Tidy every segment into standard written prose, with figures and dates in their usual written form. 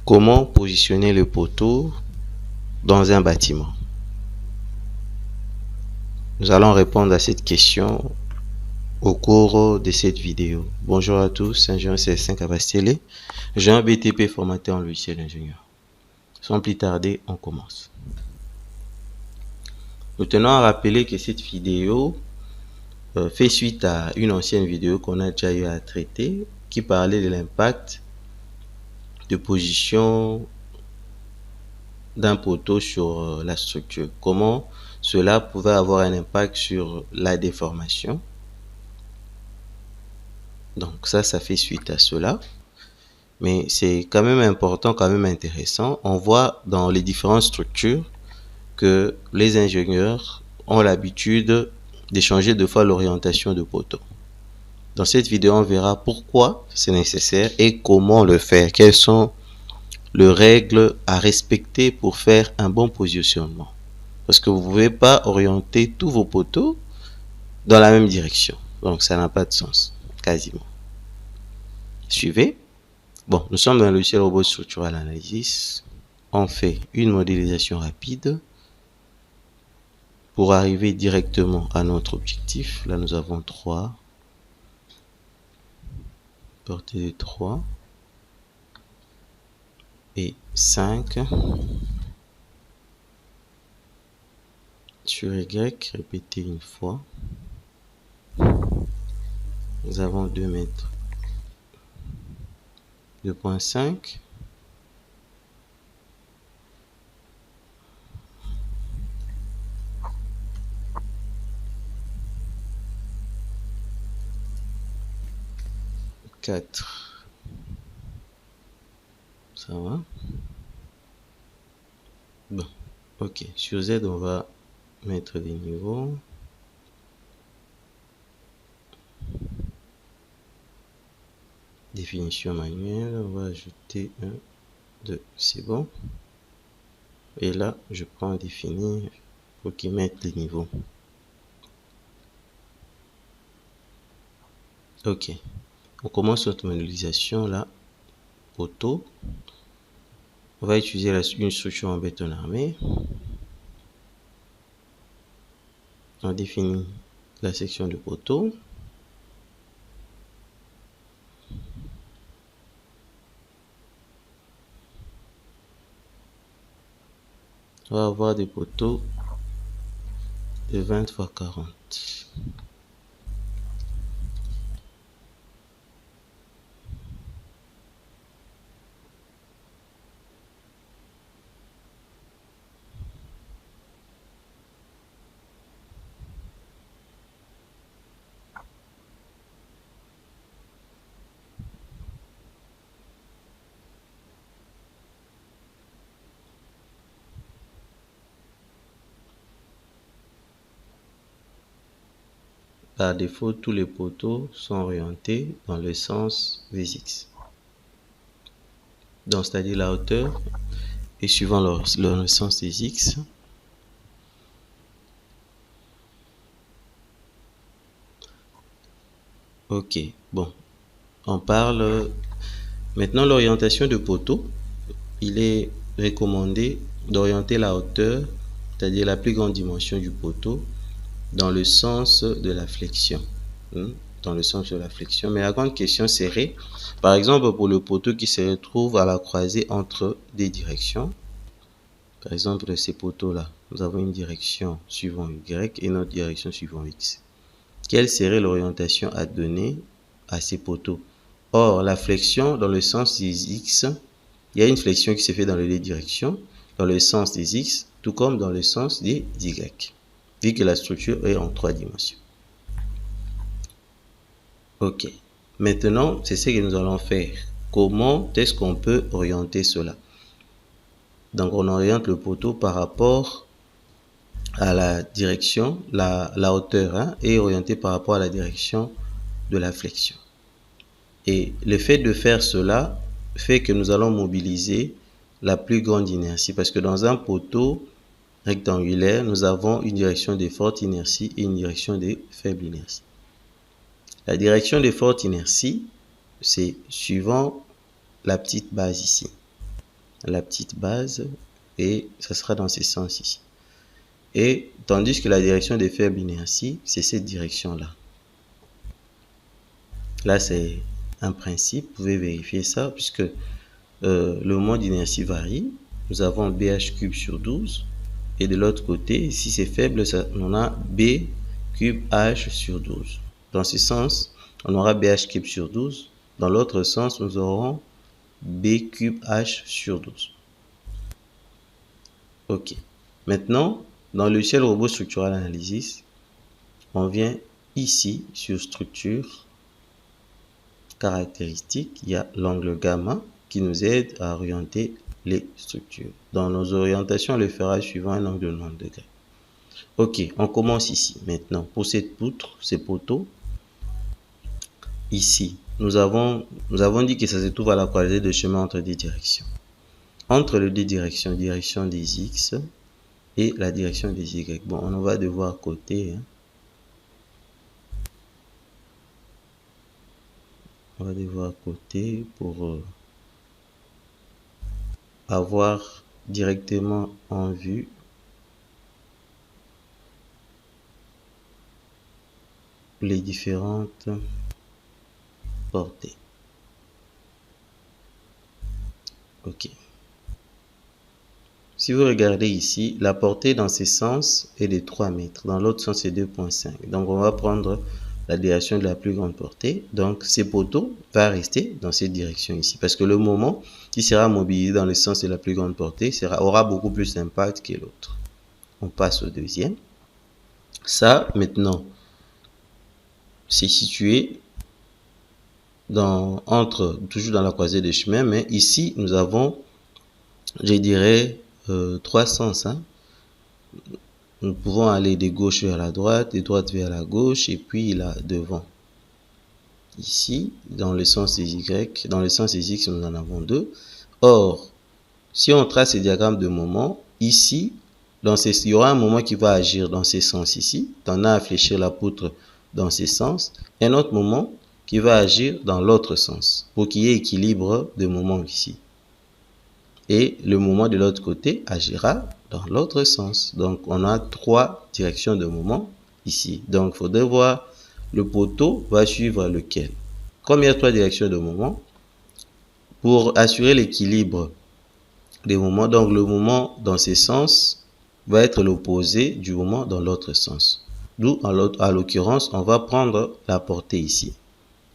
Comment positionner le poteau dans un bâtiment? Nous allons répondre à cette question au cours de cette vidéo. Bonjour à tous, ingénieur CS5 Cabastélé. J'ai un BTP formaté en logiciel ingénieur. Sans plus tarder, on commence. Nous tenons à rappeler que cette vidéo fait suite à une ancienne vidéo qu'on a déjà eu à traiter qui parlait de l'impact de position d'un poteau sur la structure. Comment cela pouvait avoir un impact sur la déformation. Donc ça fait suite à cela. Mais c'est quand même important, quand même intéressant. On voit dans les différentes structures que les ingénieurs ont l'habitude d'échanger deux fois l'orientation de poteau. Dans cette vidéo, on verra pourquoi c'est nécessaire et comment le faire. Quelles sont les règles à respecter pour faire un bon positionnement. Parce que vous ne pouvez pas orienter tous vos poteaux dans la même direction. Donc ça n'a pas de sens, quasiment. Suivez. Bon, nous sommes dans le logiciel Robot Structural Analysis. On fait une modélisation rapide pour arriver directement à notre objectif. Là, nous avons 3. Portée de 3. Et 5. Sur Y, répéter une fois. Nous avons 2 mètres. 2.5. Ça va? Bon, ok. Sur Z, on va mettre des niveaux. Définition manuelle, on va ajouter 1, 2, c'est bon. Et là, je prends définir pour qu'ils mettent les niveaux. Ok. On commence notre modélisation là. Poteau. On va utiliser une structure en béton armé. On définit la section de poteau. On va avoir des poteaux de 20 x 40. Par défaut, tous les poteaux sont orientés dans le sens des X. Donc, c'est-à-dire la hauteur et suivant le sens des X. Ok, bon. On parle maintenant l'orientation de poteau. Il est recommandé d'orienter la hauteur, c'est-à-dire la plus grande dimension du poteau, dans le sens de la flexion. Dans le sens de la flexion. Mais la grande question serait, par exemple, pour le poteau qui se retrouve à la croisée entre des directions. Par exemple, ces poteaux-là, nous avons une direction suivant Y et notre direction suivant X. Quelle serait l'orientation à donner à ces poteaux? Or, la flexion dans le sens des X, il y a une flexion qui se fait dans les deux directions, dans le sens des X, tout comme dans le sens des Y, vu que la structure est en 3 dimensions. Ok. Maintenant, c'est ce que nous allons faire. Comment est-ce qu'on peut orienter cela? Donc, on oriente le poteau par rapport à la direction, la hauteur est orientée par rapport à la direction de la flexion. Et le fait de faire cela fait que nous allons mobiliser la plus grande inertie. Parce que dans un poteau rectangulaire, nous avons une direction de forte inertie et une direction de faible inertie. La direction de forte inertie, c'est suivant la petite base ici. la petite base et ça sera dans ce sens ici. Et tandis que la direction de faible inertie, c'est cette direction-là. Là, c'est un principe, vous pouvez vérifier ça, puisque le moment d'inertie varie. Nous avons BH cube sur 12. Et de l'autre côté, si c'est faible, on a B cube H sur 12. Dans ce sens, on aura BH cube sur 12. Dans l'autre sens, nous aurons B cube H sur 12. Ok. Maintenant, dans le logiciel robot structural analysis, on vient ici sur structure, caractéristiques, il y a l'angle gamma qui nous aide à orienter les structures. Dans nos orientations, on le fera suivant un angle de 90 degrés. Ok, on commence ici. Maintenant, pour cette poutre, ces poteaux, ici, nous avons dit que ça se trouve à la croisée de chemin entre des directions. Entre les deux directions, direction des X et la direction des Y. Bon, on va devoir coter. On va devoir coter pour avoir directement en vue les différentes portées. Ok. Si vous regardez ici, la portée dans ce sens est de 3 mètres. Dans l'autre sens, c'est 2,5. Donc, on va prendre la direction de la plus grande portée. Donc, ces poteaux vont rester dans cette direction ici. Parce que le moment qui sera mobilisé dans le sens de la plus grande portée aura beaucoup plus d'impact que l'autre. On passe au deuxième. Ça, maintenant, c'est situé toujours dans la croisée des chemins. Mais ici, nous avons, je dirais, 3 sens. Nous pouvons aller de gauche vers la droite, de droite vers la gauche, et puis là, devant. Ici, dans le sens des Y, dans le sens des X, nous en avons 2. Or, si on trace ce diagramme de moment, ici, il y aura un moment qui va agir dans ce sens ici, on a à fléchir la poutre dans ce sens, et un autre moment qui va agir dans l'autre sens, pour qu'il y ait équilibre de moment ici. Et le moment de l'autre côté agira dans l'autre sens. Donc, on a 3 directions de moment ici. Donc, il faudrait voir le poteau va suivre lequel. Comme il y a 3 directions de moment, pour assurer l'équilibre des moments, donc le moment dans ce sens va être l'opposé du moment dans l'autre sens. D'où, à l'occurrence, on va prendre la portée ici.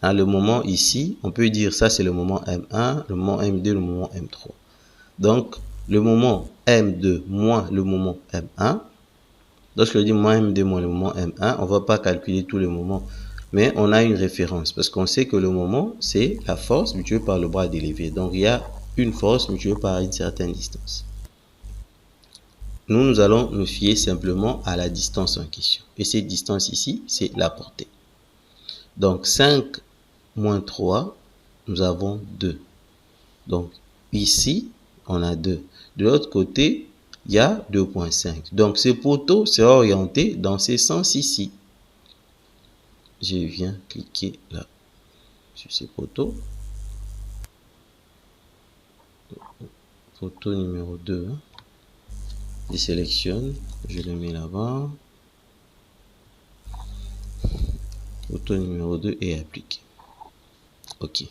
Le moment ici, on peut dire ça c'est le moment M1, le moment M2, le moment M3. Donc, le moment M2 moins le moment M1, lorsque je dis moins M2 moins le moment M1, on ne va pas calculer tous les moments, mais on a une référence, parce qu'on sait que le moment, c'est la force mutuée par le bras délevé. Donc, il y a une force mutuée par une certaine distance. Nous allons nous fier simplement à la distance en question. Et cette distance ici, c'est la portée. Donc, 5 moins 3, nous avons 2. Donc, ici, on a 2. De l'autre côté, il y a 2,5. Donc, ce poteau sera orienté dans ce sens ici. Je viens cliquer là sur ce poteau. Poteau numéro 2. Je sélectionne, je le mets là-bas. Poteau numéro 2 est appliqué. OK.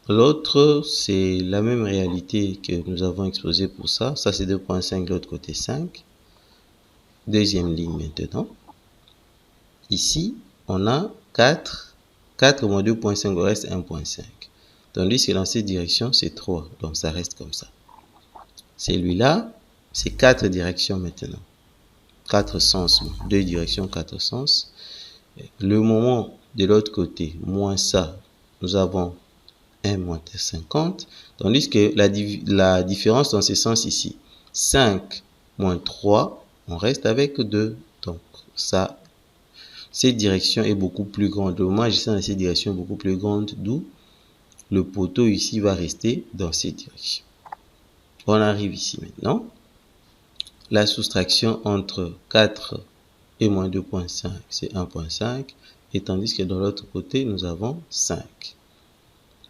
L'autre, c'est la même réalité que nous avons exposée pour ça. Ça, c'est 2,5, l'autre côté 5. Deuxième ligne maintenant. Ici, on a 4. 4 moins 2,5, il reste 1,5. Tandis que dans cette direction, c'est 3. Donc, ça reste comme ça. Celui-là, c'est 4 directions maintenant. 4 sens. 2 directions, 4 sens. Le moment de l'autre côté, moins ça, nous avons 1 moins 50. Tandis que la différence dans ce sens ici, 5 moins 3, on reste avec 2. Donc, ça, cette direction est beaucoup plus grande. Le moment agissant dans cette direction est beaucoup plus grande, d'où le poteau ici va rester dans cette direction. On arrive ici maintenant. La soustraction entre 4 et moins 2,5, c'est 1,5. Et tandis que dans l'autre côté, nous avons 5.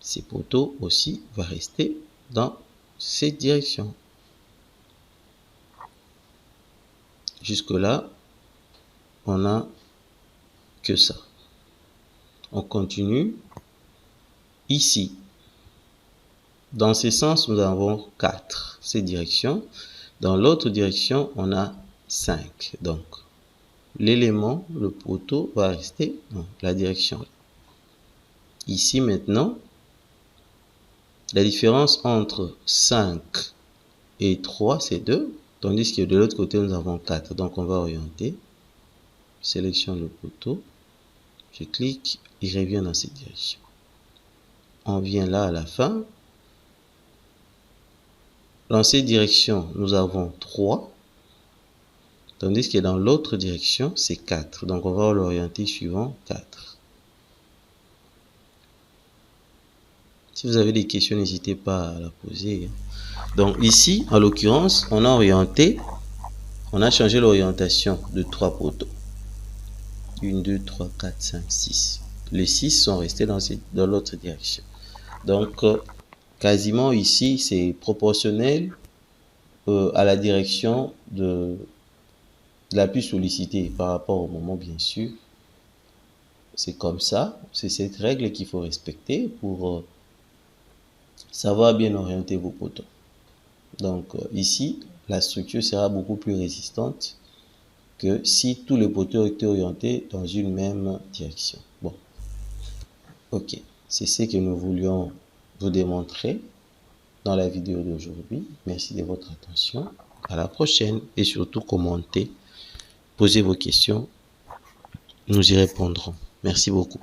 Ces poteaux aussi va rester dans cette direction. Jusque-là, on n'a que ça. On continue. Ici, dans ce sens, nous avons 4. Cette direction. Dans l'autre direction, on a 5. Donc, l'élément, le poteau, va rester dans la direction. Ici, maintenant, la différence entre 5 et 3, c'est 2. Tandis que de l'autre côté, nous avons 4. Donc, on va orienter. Sélectionne le poteau. Je clique, il revient dans cette direction. On vient là à la fin. Dans cette direction, nous avons 3. Tandis que dans l'autre direction, c'est 4. Donc, on va l'orienter suivant 4. Si vous avez des questions, n'hésitez pas à la poser. Donc, ici, en l'occurrence, on a changé l'orientation de 3 poteaux. 1, 2, 3, 4, 5, 6. Les 6 sont restés dans l'autre direction. Donc, quasiment ici, c'est proportionnel à la direction de la plus sollicitée par rapport au moment, bien sûr. C'est comme ça. C'est cette règle qu'il faut respecter pour savoir bien orienter vos poteaux. Donc, ici, la structure sera beaucoup plus résistante que si tous les poteaux étaient orientés dans une même direction. Bon, ok, c'est ce que nous voulions vous démontrer dans la vidéo d'aujourd'hui. Merci de votre attention. À la prochaine et surtout commentez, posez vos questions, nous y répondrons. Merci beaucoup.